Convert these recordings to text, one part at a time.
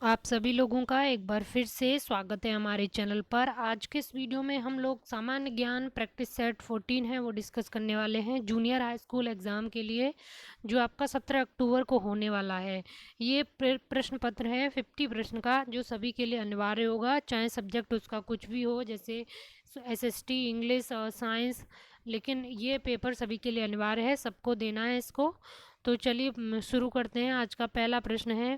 आप सभी लोगों का एक बार फिर से स्वागत है हमारे चैनल पर। आज के इस वीडियो में हम लोग सामान्य ज्ञान प्रैक्टिस सेट 14 है वो डिस्कस करने वाले हैं जूनियर हाई स्कूल एग्ज़ाम के लिए, जो आपका 17 अक्टूबर को होने वाला है। ये प्रश्न पत्र है 50 प्रश्न का, जो सभी के लिए अनिवार्य होगा, चाहे सब्जेक्ट उसका कुछ भी हो, जैसे एसएसटी, इंग्लिश और साइंस। लेकिन ये पेपर सभी के लिए अनिवार्य है, सबको देना है इसको। तो चलिए शुरू करते हैं। आज का पहला प्रश्न है,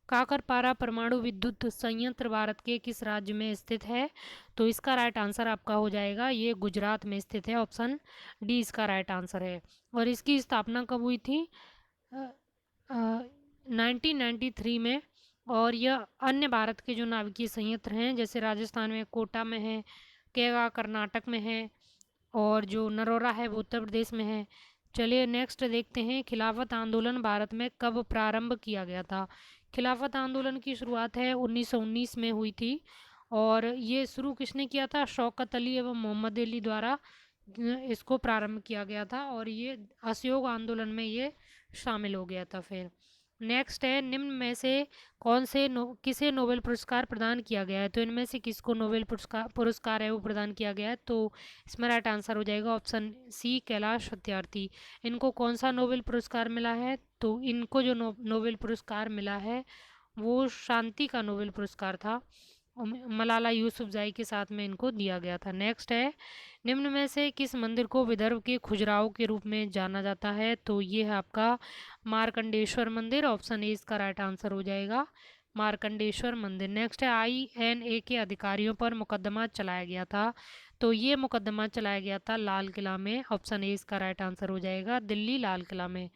काकरपारा परमाणु विद्युत संयंत्र भारत के किस राज्य में स्थित है? तो इसका राइट आंसर आपका हो जाएगा, ये गुजरात में स्थित है। ऑप्शन डी इसका राइट आंसर है। और इसकी स्थापना कब हुई थी? 1993 में। और यह अन्य भारत के जो नाभिकीय संयंत्र हैं, जैसे राजस्थान में कोटा में है, केगा कर्नाटक में है, और जो नरोरा है वो उत्तर प्रदेश में है। चलिए नेक्स्ट देखते हैं, खिलाफत आंदोलन भारत में कब प्रारंभ किया गया था? खिलाफत आंदोलन की शुरुआत है 1919 में हुई थी। और ये शुरू किसने किया था? शौकत अली एवं मोहम्मद अली द्वारा इसको प्रारंभ किया गया था, और ये असहयोग आंदोलन में ये शामिल हो गया था। फिर नेक्स्ट है, निम्न में से कौन से किसे नोबेल पुरस्कार प्रदान किया गया है? तो इनमें से किसको नोबेल पुरस्कार है वो प्रदान किया गया है? तो इसमें राइट आंसर हो जाएगा ऑप्शन सी, कैलाश सत्यार्थी। इनको कौन सा नोबेल पुरस्कार मिला है? तो इनको जो नोबेल पुरस्कार मिला है वो शांति का नोबेल पुरस्कार था। मलाला यूसुफजई के साथ में इनको दिया गया था। नेक्स्ट है, निम्न में से किस मंदिर को विदर्भ के खजुराहो के रूप में जाना जाता है? तो ये है आपका मार्कंडेश्वर मंदिर। ऑप्शन ए इसका राइट आंसर हो जाएगा, मार्कंडेश्वर मंदिर। नेक्स्ट है, INA के अधिकारियों पर मुकदमा चलाया गया था। तो ये मुकदमा चलाया गया था लाल किला में। ऑप्शन ए इसका राइट आंसर हो जाएगा, दिल्ली लाल किला में।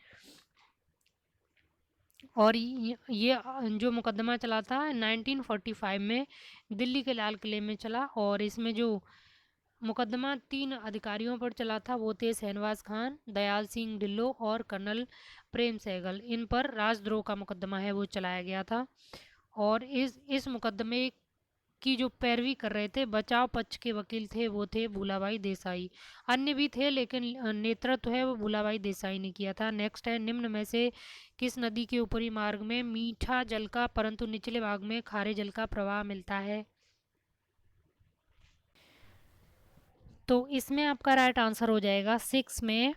और ये जो मुकदमा चला था 1945 में दिल्ली के लाल किले में चला। और इसमें जो मुकदमा 3 अधिकारियों पर चला था वो थे शहनवाज खान, दयाल सिंह ढिल्लों और कर्नल प्रेम सहगल। इन पर राजद्रोह का मुकदमा है वो चलाया गया था। और इस मुकदमे की जो पैरवी कर रहे थे, बचाव पक्ष के वकील थे वो थे भूलाभाई देसाई। अन्य भी थे लेकिन नेतृत्व है वो भूलाभाई देसाई ने किया था। नेक्स्ट है, निम्न में से किस नदी के ऊपरी मार्ग में मीठा जल का परंतु निचले भाग में खारे जल का प्रवाह मिलता है? तो इसमें आपका राइट आंसर हो जाएगा 6 में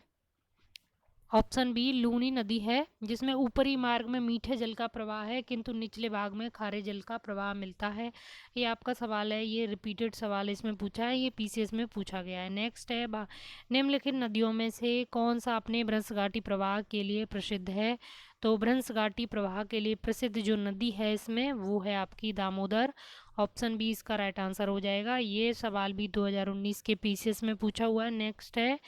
ऑप्शन बी, लूनी नदी है, जिसमें ऊपरी मार्ग में मीठे जल का प्रवाह है किंतु निचले भाग में खारे जल का प्रवाह मिलता है। ये आपका सवाल है, ये रिपीटेड सवाल इसमें पूछा है, ये PCS में पूछा गया है। नेक्स्ट है, निम्नलिखित नदियों में से कौन सा अपने भ्रंशघाटी प्रवाह के लिए प्रसिद्ध है? तो भ्रंशघाटी प्रवाह के लिए प्रसिद्ध जो नदी है इसमें वो है आपकी दामोदर। ऑप्शन बी इसका राइट आंसर हो जाएगा। ये सवाल भी 2019 के PCS में पूछा हुआ है। नेक्स्ट है,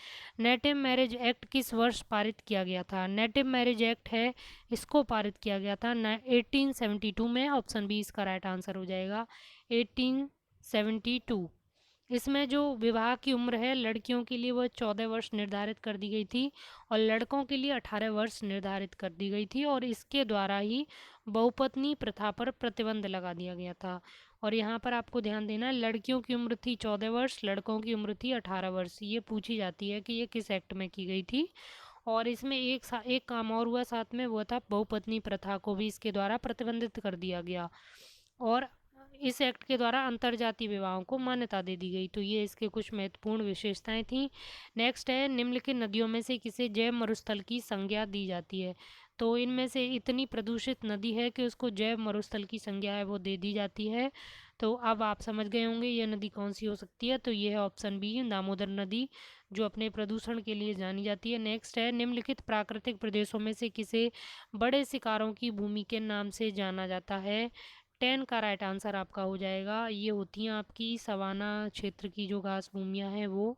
नेटिव मैरिज एक्ट किस वर्ष पारित किया गया था? नेटिव मैरिज एक्ट है, इसको पारित किया गया था 1872 में। ऑप्शन बी इसका राइट आंसर हो जाएगा, 1872। इसमें जो विवाह की उम्र है लड़कियों के लिए वह 14 वर्ष निर्धारित कर दी गई थी, और लड़कों के लिए 18 वर्ष निर्धारित कर दी गई थी। और इसके द्वारा ही बहुपत्नी प्रथा पर प्रतिबंध लगा दिया गया था। और यहाँ पर आपको ध्यान देना है, लड़कियों की उम्र थी 14 वर्ष, लड़कों की उम्र थी 18 वर्ष। ये पूछी जाती है कि ये किस एक्ट में की गई थी। और इसमें एक काम और हुआ साथ में, वो था बहुपत्नी प्रथा को भी इसके द्वारा प्रतिबंधित कर दिया गया। और इस एक्ट के द्वारा अंतरजातीय विवाहों को मान्यता दे दी गई। तो ये इसके कुछ महत्वपूर्ण विशेषताएं थीं। नेक्स्ट है, निम्नलिखित नदियों में से किसे जैव मरुस्थल की संज्ञा दी जाती है? तो इनमें से इतनी प्रदूषित नदी है कि उसको जैव मरुस्थल की संज्ञा है वो दे दी जाती है। तो अब आप समझ गए होंगे ये नदी कौन सी हो सकती है। तो ये है ऑप्शन बी, दामोदर नदी, जो अपने प्रदूषण के लिए जानी जाती है। नेक्स्ट है, निम्नलिखित प्राकृतिक प्रदेशों में से किसे बड़े शिकारों की भूमि के नाम से जाना जाता है? 10 का राइट आंसर आपका हो जाएगा, ये होती हैं आपकी सवाना क्षेत्र की जो घास भूमियाँ हैं वो।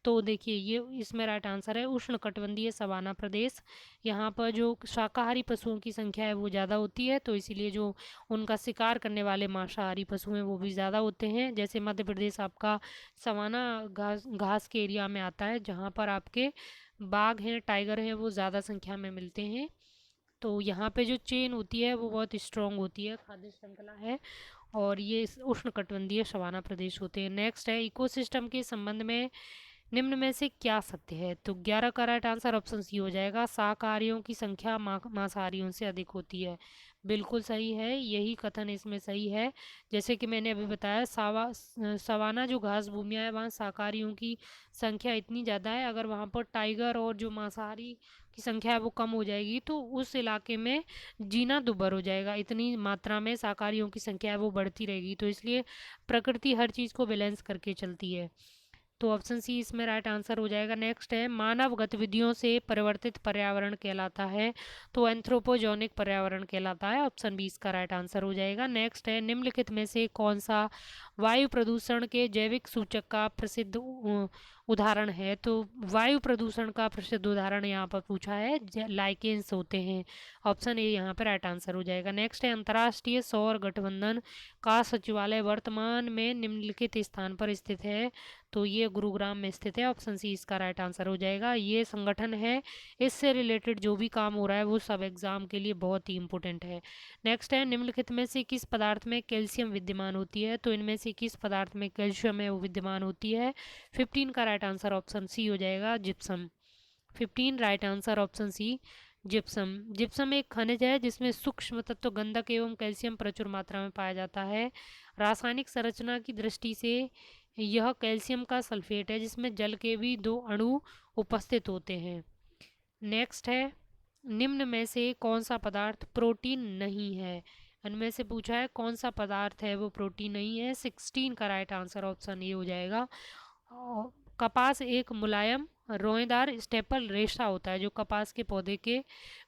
तो देखिए ये इसमें राइट आंसर है उष्णकटिबंधीय सवाना प्रदेश। यहाँ पर जो शाकाहारी पशुओं की संख्या है वो ज़्यादा होती है, तो इसीलिए जो उनका शिकार करने वाले मांसाहारी पशु हैं वो भी ज़्यादा होते हैं। जैसे मध्य प्रदेश आपका सवाना घास घास के एरिया में आता है, जहाँ पर आपके बाघ हैं, टाइगर हैं, वो ज़्यादा संख्या में मिलते हैं। तो यहाँ पे जो चेन होती है वो बहुत स्ट्रॉन्ग होती है, खाद्य श्रृंखला है। और ये उष्णकटिबंधीय सवाना प्रदेश होते हैं। नेक्स्ट है, इकोसिस्टम के संबंध में निम्न में से क्या सत्य है? तो 11 का राइट आंसर ऑप्शन सी हो जाएगा, शाकाहारियों की संख्या मांसाहारियों से अधिक होती है। बिल्कुल सही है, यही कथन इसमें सही है। जैसे कि मैंने अभी बताया, सवाना जो घास भूमियाँ हैं वहाँ शाकाहारियों की संख्या इतनी ज़्यादा है, अगर वहाँ पर टाइगर और जो मांसाहारी की संख्या है वो कम हो जाएगी तो उस इलाके में जीना दुभर हो जाएगा। इतनी मात्रा में शाकाहारियों की संख्या है वो बढ़ती रहेगी, तो इसलिए प्रकृति हर चीज़ को बैलेंस करके चलती है। तो ऑप्शन सी इसमें राइट आंसर हो जाएगा। नेक्स्ट है, मानव गतिविधियों से परिवर्तित पर्यावरण कहलाता है, तो एंथ्रोपोजोनिक पर्यावरण कहलाता है। ऑप्शन बी इसका राइट आंसर हो जाएगा। नेक्स्ट है, निम्नलिखित में से कौन सा वायु प्रदूषण के जैविक सूचक का प्रसिद्ध उदाहरण है? तो वायु प्रदूषण का प्रसिद्ध उदाहरण यहाँ पर पूछा है, लाइकेन्स होते हैं। ऑप्शन ए यहाँ पर राइट आंसर हो जाएगा। नेक्स्ट है, अंतर्राष्ट्रीय सौर गठबंधन का सचिवालय वर्तमान में निम्नलिखित स्थान पर स्थित है, तो ये गुरुग्राम में स्थित है। ऑप्शन सी इसका राइट आंसर हो जाएगा। ये संगठन है, इससे रिलेटेड जो भी काम हो रहा है वो सब एग्जाम के लिए बहुत ही इंपॉर्टेंट है। नेक्स्ट है, निम्नलिखित में से किस पदार्थ में कैल्शियम विद्यमान होती है? तो इनमें से किस पदार्थ में कैल्शियम है वो विद्यमान होती है? 15 का राइट आंसर ऑप्शन सी हो जाएगा, gypsum. 15 right answer option C, gypsum. Gypsum एक खनिज है जिसमें सूक्ष्म तत्व गंधक एवं कैल्शियम प्रचुर मात्रा में पाया जाता है। रासायनिक संरचना की दृष्टि से यह कैल्शियम का सल्फेट है जिसमें जल के भी दो अणु उपस्थित होते हैं। नेक्स्ट है, निम्न में से कौन सा पदार्थ प्रोटीन नहीं है? इनमें से पूछा है कौन सा पदार्थ है वो प्रोटीन नहीं है। 16 का राइट आंसर ऑप्शन ए हो जाएगा। कपास एक मुलायम रोएदार स्टेपल रेशा होता है जो कपास के पौधे के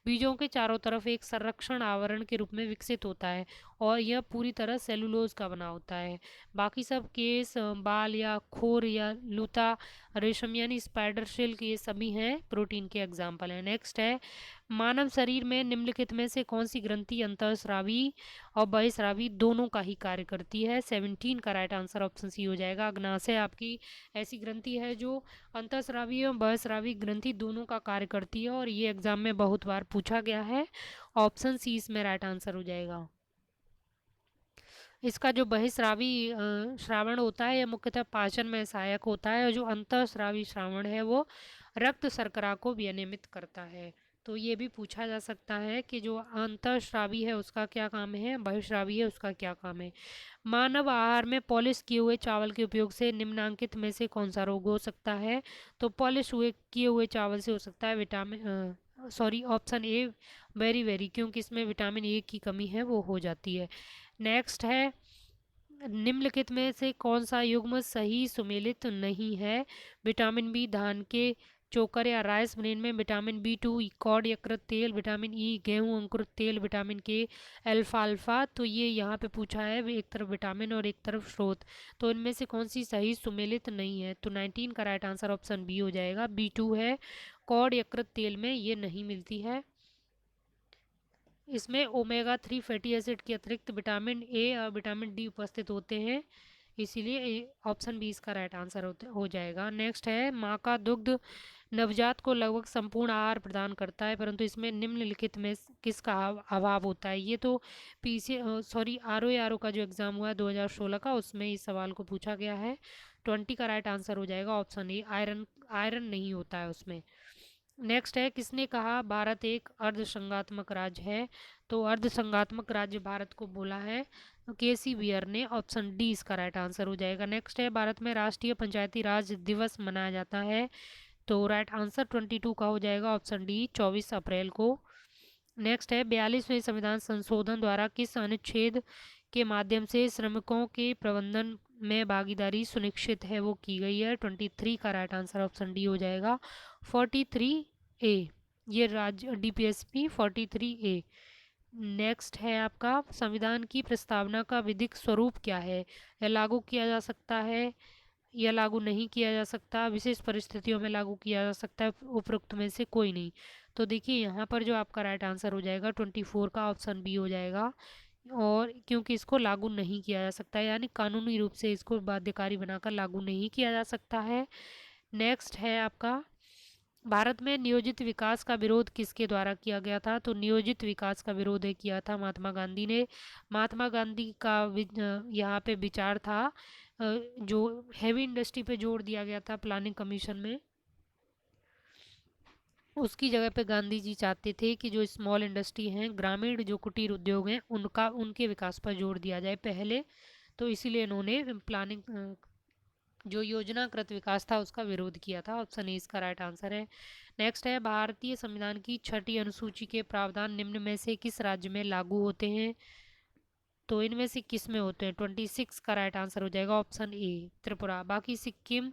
बीजों के चारों तरफ एक संरक्षण आवरण के रूप में विकसित होता है और यह पूरी तरह सेलुलोज का बना होता है। बाकी सब केस, बाल या खोर या लूता, रेशम यानी स्पाइडर सिल्क, ये सभी हैं प्रोटीन के एग्जाम्पल हैं। नेक्स्ट है, मानव शरीर में निम्नलिखित में से कौन सी ग्रंथि अंतःस्रावी और बहिस्रावी दोनों का ही कार्य करती है? 17 का राइट आंसर ऑप्शन सी हो जाएगा। अग्नाशय आपकी ऐसी ग्रंथि है जो अंतःस्रावी और बहिस्रावी ग्रंथि दोनों का कार्य करती है और ये एग्जाम में बहुत बार पूछा गया है। ऑप्शन सी इसमें राइट आंसर हो जाएगा। इसका जो बहिस्रावी श्रावण होता है यह मुख्यतः पाचन में सहायक होता है और जो अंतःस्रावी श्रावण है वो रक्त शर्करा को विनियमित करता है। तो ये भी पूछा जा सकता है कि जो अंतःस्रावी है उसका क्या काम है, बहिस्रावी है उसका क्या काम है। मानव आहार में पॉलिश किए हुए चावल के उपयोग से निम्नांकित में से कौन सा रोग हो सकता है? तो पॉलिश हुए किए हुए चावल से हो सकता है vitamin, sorry option A, very very, क्योंकि इसमें विटामिन ए की कमी है वो हो जाती है। नेक्स्ट है, निम्नलिखित में से कौन सा युग्म सही सुमेलित नहीं है? विटामिन बी धान के चोकर या राइस ब्रेन में, विटामिन B2 कॉड यकृत तेल, विटामिन ई गेहूं अंकुरित तेल, विटामिन के अल्फा अल्फा। तो ये यहाँ पे पूछा है एक तरफ विटामिन और एक तरफ स्रोत, तो इनमें से कौन सी सही सुमेलित नहीं है? तो 19 का राइट आंसर ऑप्शन बी हो जाएगा। B2 है, कॉड यकृत तेल में ये नहीं मिलती है। इसमें ओमेगा 3 फैटी एसिड के अतिरिक्त विटामिन ए और विटामिन डी उपस्थित होते हैं, इसीलिए ऑप्शन बी इसका राइट आंसर हो जाएगा। नेक्स्ट है, माँ का दुग्ध नवजात को लगभग संपूर्ण आहार प्रदान करता है परंतु इसमें निम्नलिखित में किसका अभाव होता है? ये तो पीसी सॉरी आर ओ का जो एग्ज़ाम हुआ है 2016 का उसमें इस सवाल को पूछा गया है। 20 का राइट आंसर हो जाएगा ऑप्शन ए, आयरन आयरन नहीं होता है उसमें। नेक्स्ट है, किसने कहा भारत एक अर्धसंघात्मक राज्य है? तो अर्धसंघात्मक राज्य भारत को बोला है केसी बियर ने। ऑप्शन डी इसका राइट आंसर हो जाएगा। नेक्स्ट है, भारत में राष्ट्रीय पंचायती राज दिवस मनाया जाता है, तो राइट आंसर 22 का हो जाएगा ऑप्शन डी, 24 अप्रैल को। नेक्स्ट है, 42वें संविधान संशोधन द्वारा किस अनुच्छेद के माध्यम से श्रमिकों के प्रबंधन में भागीदारी सुनिश्चित है वो की गई है? 23 का राइट आंसर ऑप्शन डी हो जाएगा, 43A, ये राज्य DPSP 43A। नेक्स्ट है आपका, संविधान की प्रस्तावना का विधिक स्वरूप क्या है? यह लागू किया जा सकता है या लागू नहीं किया जा सकता, विशेष परिस्थितियों में लागू किया जा सकता है, उपरोक्त में से कोई नहीं। तो देखिए यहाँ पर जो आपका राइट आंसर हो जाएगा 24 का ऑप्शन बी हो जाएगा, और क्योंकि इसको लागू नहीं किया जा सकता है यानी कानूनी रूप से इसको बाध्यकारी बनाकर लागू नहीं किया जा सकता है। नेक्स्ट है आपका, भारत में नियोजित विकास का विरोध किसके द्वारा किया गया था? तो नियोजित विकास का विरोध किया था महात्मा गांधी ने। महात्मा गांधी का यहाँ पे विचार था, जो हैवी इंडस्ट्री पे जोर दिया गया था प्लानिंग कमीशन में, उसकी जगह पे गांधी जी चाहते थे कि जो स्मॉल इंडस्ट्री हैं, ग्रामीण जो कुटीर उद्योग हैं, उनके विकास पर जोर दिया जाए पहले। तो इसीलिए इन्होंने प्लानिंग जो योजनाकृत विकास था उसका विरोध किया था। ऑप्शन ए इसका राइट आंसर है। नेक्स्ट है, भारतीय संविधान की छठी अनुसूची के प्रावधान निम्न में से किस राज्य में लागू होते हैं? तो इनमें से किस में होते हैं? 26 का राइट आंसर हो जाएगा ऑप्शन ए, त्रिपुरा। बाकी सिक्किम,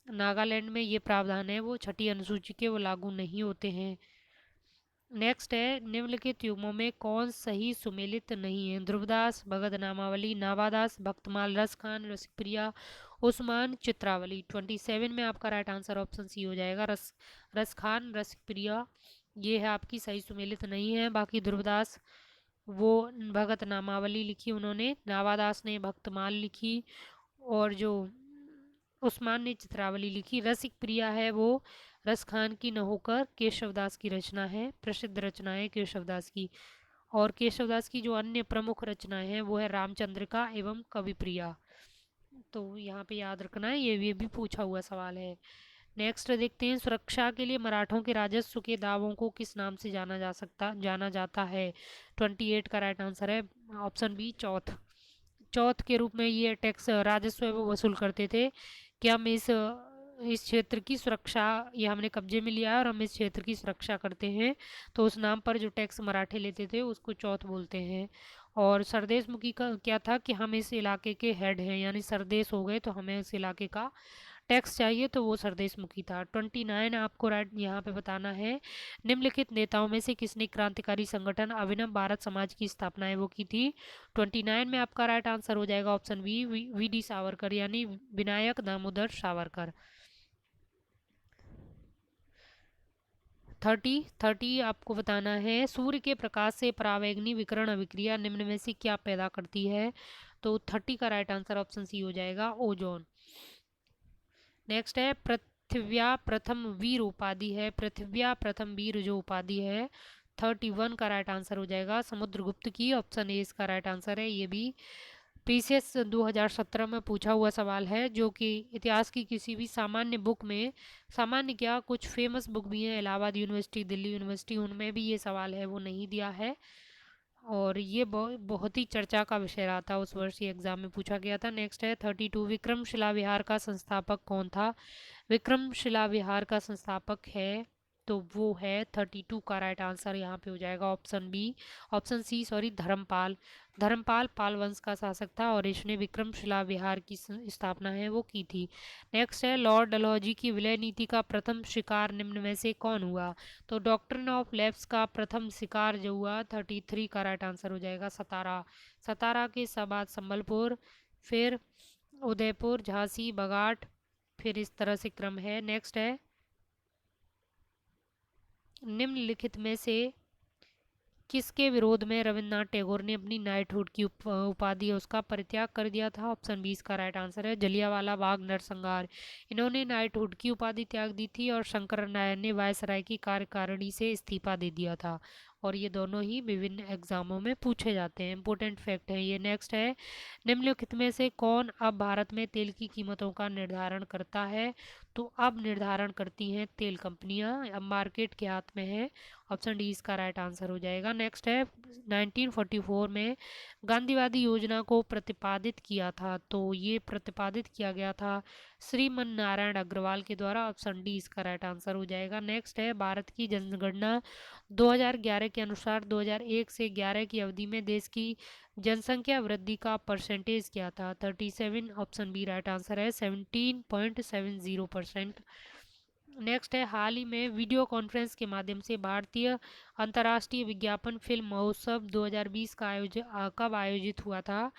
नागालैंड में ये प्रावधान है वो छठी अनुसूची के, वो लागू नहीं होते हैं। नेक्स्ट है, निम्नलिखित युग्मों में कौन सही सुमेलित नहीं है? ध्रुवदास, भगत नामावली, नावादास, भक्तमाल, रसखान, रसिकप्रिया, उस्मान, चित्रावली। 27 में आपका राइट आंसर ऑप्शन सी हो जाएगा, रसखान, रसिकप्रिया। ये है आपकी सही सुमेलित नहीं है। बाकी ध्रुवदास वो भगत नामावली लिखी उन्होंने, नावादास ने भक्तमाल लिखी, और जो उस्मान ने चित्रावली लिखी। रसिक प्रिया है वो रस खान की न होकर केशवदास की रचना है, प्रसिद्ध रचना है केशवदास की। और केशवदास की जो अन्य प्रमुख रचनाएं हैं वो है रामचंद्रिका एवं कविप्रिया। तो यहाँ पे याद रखना है, ये भी पूछा हुआ सवाल है। नेक्स्ट देखते हैं, सुरक्षा के लिए मराठों के राजस्व के दावों को किस नाम से जाना जाता है? 28 का राइट आंसर है ऑप्शन बी, चौथ। चौथ के रूप में ये टैक्स राजस्व है वो वसूल करते थे कि हम इस क्षेत्र की सुरक्षा, ये हमने कब्जे में लिया है और हम इस क्षेत्र की सुरक्षा करते हैं। तो उस नाम पर जो टैक्स मराठे लेते थे उसको चौथ बोलते हैं। और सरदेश मुखी का क्या था कि हम इस इलाके के हेड हैं, यानी सरदेश हो गए तो हमें इस इलाके का टैक्स चाहिए, तो वो सरदेश मुखी था। 29 आपको राइट यहाँ पे बताना है, निम्नलिखित नेताओं में से किसने क्रांतिकारी संगठन अभिनव भारत समाज की स्थापना है वो की थी? 29 में आपका राइट आंसर हो जाएगा option B, V D Savarkar, यानी विनायक दामोदर सावरकर। 30 आपको बताना है, सूर्य के प्रकाश से परावैंगनी विकिरण अभिक्रिया निम्न में से क्या पैदा करती है? तो 30 का राइट आंसर ऑप्शन सी हो जाएगा, ओजोन। नेक्स्ट है, पृथ्व्या प्रथम वीर उपाधि है, पृथ्व्या प्रथम वीर जो उपाधि है, 31 का राइट आंसर हो जाएगा समुद्रगुप्त की। ऑप्शन ए इसका राइट आंसर है। ये भी पीसीएस 2017 में पूछा हुआ सवाल है, जो कि इतिहास की किसी भी सामान्य बुक में, सामान्य क्या, कुछ फेमस बुक भी हैं, इलाहाबाद यूनिवर्सिटी, दिल्ली यूनिवर्सिटी, उनमें भी ये सवाल है वो नहीं दिया है। और ये बहुत ही चर्चा का विषय रहा था, उस वर्ष ये एग्जाम में पूछा गया था। नेक्स्ट है 32, विक्रमशिला विहार का संस्थापक कौन था? विक्रमशिला विहार का संस्थापक है तो वो है 32 का राइट आंसर यहाँ पे हो जाएगा option B, option C sorry, Dharmapal. Dharmapal Pala वंश का शासक था और इसने विक्रमशिला विहार की स्थापना है वो की थी। नेक्स्ट है, लॉर्ड डलहौजी की विलय नीति का प्रथम शिकार निम्न में से कौन हुआ? तो डॉक्ट्रिन ऑफ लैप्स का प्रथम शिकार जो हुआ, 33 का राइट आंसर हो जाएगा, सतारा। सतारा के बाद संबलपुर, फिर उदयपुर, झांसी, बगाट, फिर इस तरह से क्रम है। नेक्स्ट है, निम्नलिखित में से किसके विरोध में रविन्द्रनाथ टैगोर ने अपनी नाइटहुड की उपाधि है उसका परित्याग कर दिया था? ऑप्शन बी इसका राइट आंसर है, जलियांवाला बाग नरसंहार। इन्होंने नाइटहुड की उपाधि त्याग दी थी और शंकर नारायण ने वायसराय की कार्यकारिणी से इस्तीफा दे दिया था। और ये दोनों ही विभिन्न एग्जामों में पूछे जाते हैं, इंपॉर्टेंट फैक्ट है ये। नेक्स्ट है, निम्नलिखित में से कौन अब भारत में तेल की कीमतों का निर्धारण करता है? तो अब निर्धारण करती हैं तेल कंपनियां, अब मार्केट के हाथ में है। ऑप्शन डी इसका राइट आंसर हो जाएगा। नेक्स्ट है, 1944 में गांधीवादी योजना को प्रतिपादित किया था, तो ये प्रतिपादित किया गया था श्रीमन नारायण अग्रवाल के द्वारा। ऑप्शन डी इसका राइट आंसर हो जाएगा। नेक्स्ट है, भारत की जनगणना 2011 के अनुसार 2001 से 11 की अवधि में देश की जनसंख्या वृद्धि का परसेंटेज क्या था? 37, ऑप्शन बी राइट आंसर है, 17.70%। नेक्स्ट है, हाल ही में वीडियो कॉन्फ्रेंस के माध्यम से भारतीय अंतर्राष्ट्रीय विज्ञापन फिल्म महोत्सव 2020 का कब आयोजित हुआ था?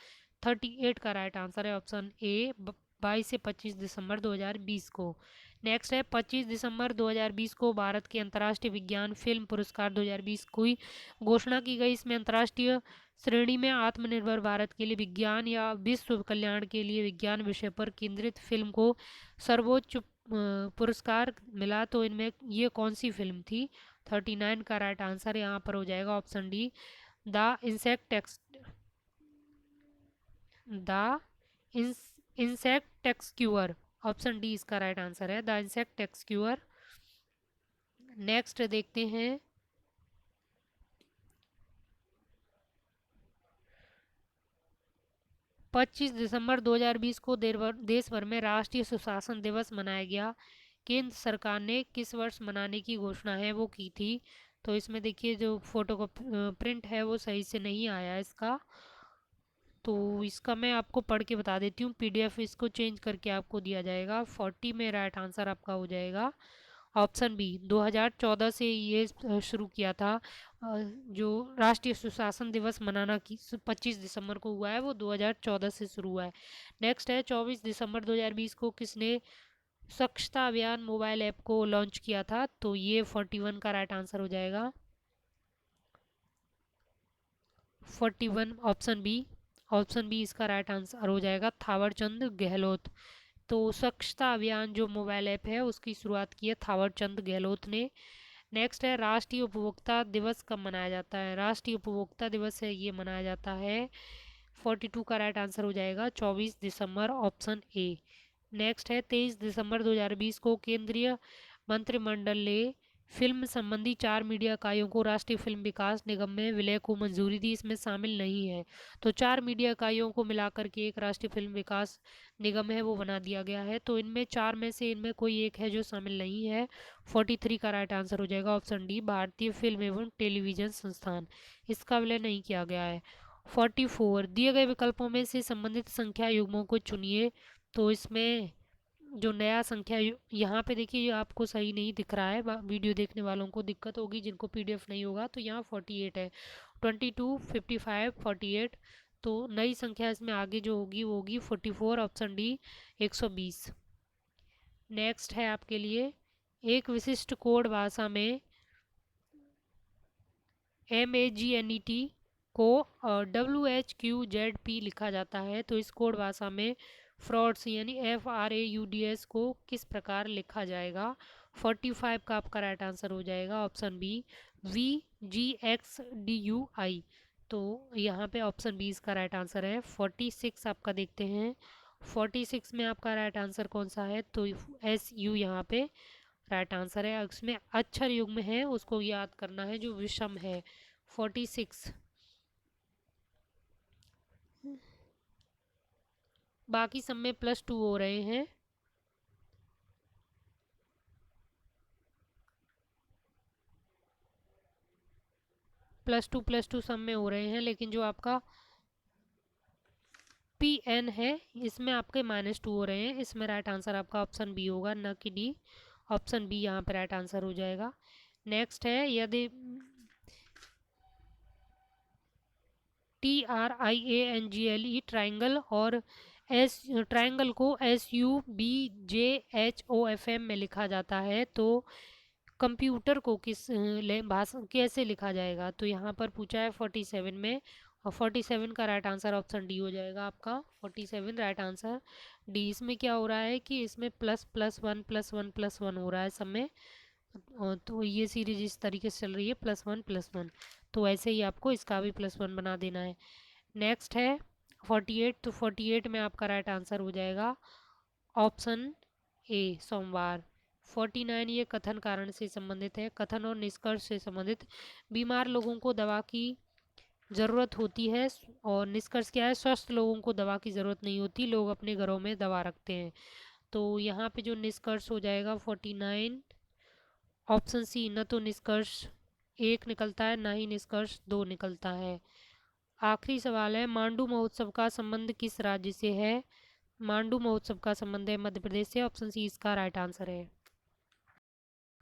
38 का राइट आंसर है ऑप्शन ए, 22 से 25 दिसंबर 2020 को। नेक्स्ट है, 25 दिसंबर 2020 को भारत के अंतर्राष्ट्रीय विज्ञान फिल्म पुरस्कार 2020 की घोषणा की गई। इसमें अंतर्राष्ट्रीय श्रेणी में आत्मनिर्भर भारत के लिए विज्ञान या विश्व कल्याण के लिए विज्ञान विषय पर केंद्रित फिल्म को सर्वोच्च पुरस्कार मिला। तो इनमें ये कौन सी फिल्म थी? 39 का राइट आंसर यहाँ पर हो जाएगा option D, the insect the insect excure. Option D इसका राइट आंसर है, द इंसेक्ट एक्सक्यूअर। नेक्स्ट देखते हैं 25 दिसंबर 2020 को देश भर में राष्ट्रीय सुशासन दिवस मनाया गया। केंद्र सरकार ने किस वर्ष मनाने की घोषणा है वो की थी। तो इसमें देखिए जो फोटो का प्रिंट है वो सही से नहीं आया इसका, तो इसका मैं आपको पढ़ के बता देती हूँ। पीडीएफ इसको चेंज करके आपको दिया जाएगा। 40 में राइट आंसर आपका हो जाएगा ऑप्शन बी। 2014 से ये शुरू किया था। जो राष्ट्रीय सुशासन दिवस मनाना की 25 दिसंबर को हुआ है वो 2014 से शुरू हुआ है। नेक्स्ट है 24 दिसंबर 2020 को किसने स्वच्छता अभियान मोबाइल ऐप को लॉन्च किया था। तो ये 41 का राइट आंसर हो जाएगा। 41 ऑप्शन बी। ऑप्शन बी इसका राइट आंसर हो जाएगा, थावरचंद गहलोत। तो स्वच्छता अभियान जो मोबाइल ऐप है उसकी शुरुआत की है थावरचंद गहलोत ने। नेक्स्ट है राष्ट्रीय उपभोक्ता दिवस कब मनाया जाता है। राष्ट्रीय उपभोक्ता दिवस है ये मनाया जाता है 42 का राइट आंसर हो जाएगा 24 दिसंबर ऑप्शन ए। नेक्स्ट है 23 दिसंबर 2020 को केंद्रीय मंत्रिमंडल ने फिल्म संबंधी 4 मीडिया इकाइयों को राष्ट्रीय फिल्म विकास निगम में विलय को मंजूरी दी। इसमें शामिल नहीं है, तो 4 मीडिया इकाइयों को मिलाकर के एक राष्ट्रीय फिल्म विकास निगम है वो बना दिया गया है। तो इनमें 4 में से इनमें कोई एक है जो शामिल नहीं है। 43 का राइट आंसर हो जाएगा ऑप्शन डी, भारतीय फिल्म एवं टेलीविजन संस्थान। इसका विलय नहीं किया गया है। 44 दिए गए विकल्पों में से संबंधित संख्या युग्मों को चुनिए। तो इसमें जो नया संख्या यहाँ पे देखिए आपको सही नहीं दिख रहा है, वीडियो देखने वालों को दिक्कत होगी, जिनको पीडीएफ नहीं होगा। तो यहाँ 48 है, 22, 55, 48। तो नई संख्या इसमें आगे जो होगी वो होगी 44 ऑप्शन डी 120। नेक्स्ट है आपके लिए एक विशिष्ट कोड भाषा में MAGNET को WHQZP लिखा जाता है। तो इस कोड भाषा में फ्रॉड्स यानी FRAUDS को किस प्रकार लिखा जाएगा। 45 का आपका राइट आंसर हो जाएगा ऑप्शन बी VGXDUI। तो यहाँ पे ऑप्शन बी इसका राइट आंसर है। 46 आपका देखते हैं, 46 में आपका राइट आंसर कौन सा है। तो SU यहाँ पे राइट आंसर है। इसमें अक्षर युग्म है उसको याद करना है जो विषम है। 46 बाकी सब में +2 हो रहे हैं। +2 सब में हो रहे हैं, लेकिन जो आपका PN है इसमें आपके -2 हो रहे हैं। इसमें राइट आंसर आपका ऑप्शन बी होगा, न कि डी। ऑप्शन बी यहाँ पे राइट आंसर हो जाएगा। नेक्स्ट है यदि TRIANGLE ट्राइंगल और ट्राइंगल को SUBJHOFM में लिखा जाता है तो कंप्यूटर को किस भाषा कैसे लिखा जाएगा। तो यहाँ पर पूछा है 47 में, और 47 का राइट आंसर ऑप्शन डी हो जाएगा आपका। 47 राइट आंसर डी। इसमें क्या हो रहा है कि इसमें ++1+1+1 हो रहा है सब में। तो ये सीरीज इस तरीके से चल रही है +1+1। तो ऐसे ही आपको इसका भी +1 बना देना है। नेक्स्ट है 48। तो 48 में आपका राइट आंसर हो जाएगा ऑप्शन ए सोमवार। 49 ये कथन कारण से संबंधित है, कथन और निष्कर्ष से संबंधित। बीमार लोगों को दवा की ज़रूरत होती है, और निष्कर्ष क्या है, स्वस्थ लोगों को दवा की ज़रूरत नहीं होती, लोग अपने घरों में दवा रखते हैं। तो यहाँ पे जो निष्कर्ष हो जाएगा 49 ऑप्शन सी। न तो निष्कर्ष 1 निकलता है ना ही निष्कर्ष 2 निकलता है। आखिरी सवाल है मांडू महोत्सव का संबंध किस राज्य से है। मांडू महोत्सव का संबंध है मध्य प्रदेश से। ऑप्शन सी इसका राइट आंसर है।